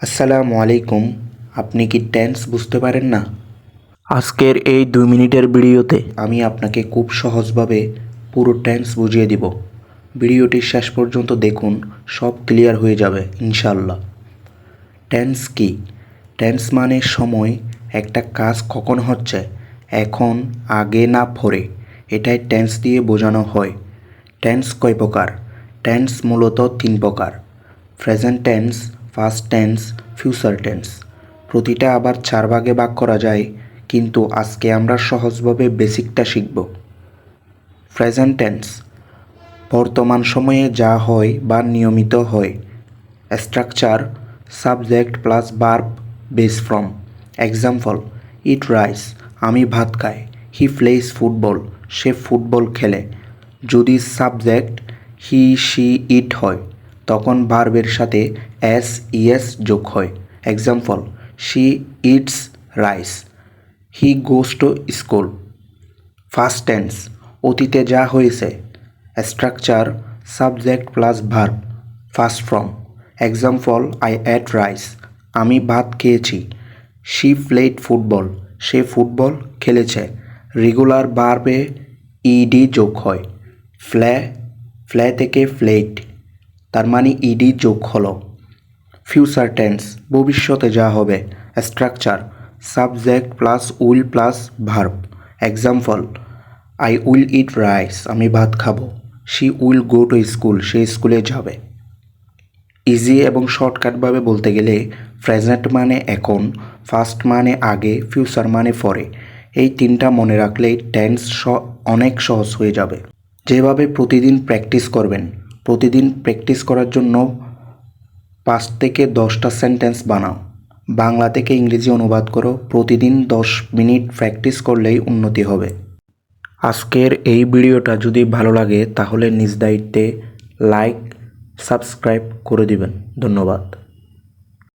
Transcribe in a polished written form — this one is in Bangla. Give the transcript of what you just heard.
আসসালামু আলাইকুম। আপনি কি টেন্স বুঝতে পারেন না? আজকের এই 2 মিনিটের ভিডিওতে আমি আপনাকে খুব সহজভাবে পুরো টেন্স বুঝিয়ে দিব। ভিডিওটি শেষ পর্যন্ত দেখুন, সব ক্লিয়ার হয়ে যাবে ইনশাল্লাহ। টেন্স কি? টেন্স মানে সময়, একটা কাজ কখন হচ্ছে, এখন, আগে না পরে, এটাই টেন্স দিয়ে বোঝানো হয়। টেন্স কয় প্রকার? টেন্স মূলত 3 প্রকার: present tense, past tense, future tense. প্রতিটা আবার 4 ভাগে ভাগ করা যায়, কিন্তু আজকে আমরা সহজভাবে বেসিকটা শিখব। প্রেজেন্ট টেন্স বর্তমান সময়ে যা হয় বা নিয়মিত হয়। Structure: subject plus verb base form. Example: ইট রাইস, আমি ভাত খাই। He plays football, say football খেলে। যদি সাবজেক্ট হি শি ইট হয়, তখন ভার্বের সাথে এস ইএস যোগ হয়। Example: she eats rice, he goes to school. First tense অতীতে যা হয়েছে। Structure: subject plus verb first form. Example: I ate rice, আমি ভাত খেয়েছি। She played football, say football খেলেছে। রেগুলার ভার্বে ইডি যোগ হয়। ফ্লে, ফ্লে থেকে ফ্লেট, তার মানে ইডি যোগ হলো। ফিউচার টেন্স ভবিষ্যতে যা হবে। Structure: subject plus will plus verb. Example: I will eat rice, আমি ভাত খাবো। She will go to school, সে স্কুলে যাবে। ইজি এবং শর্টকাটভাবে বলতে গেলে প্রেজেন্ট মানে এখন, ফাস্ট মানে আগে, ফিউচার মানে পরে। এই 3টা মনে রাখলেই টেন্স অনেক সহজ হয়ে যাবে। যেভাবে প্রতিদিন প্র্যাকটিস করবেন। প্রতিদিন প্র্যাকটিস করার জন্য 5 থেকে 10টা সেন্টেন্স বানাও। বাংলা থেকে ইংরেজি অনুবাদ করো। প্রতিদিন 10 মিনিট প্র্যাকটিস করলেই উন্নতি হবে। আজকের এই ভিডিওটা যদি ভালো লাগে তাহলে নিজ দায়িত্বে লাইক, সাবস্ক্রাইব করে দিবেন। ধন্যবাদ।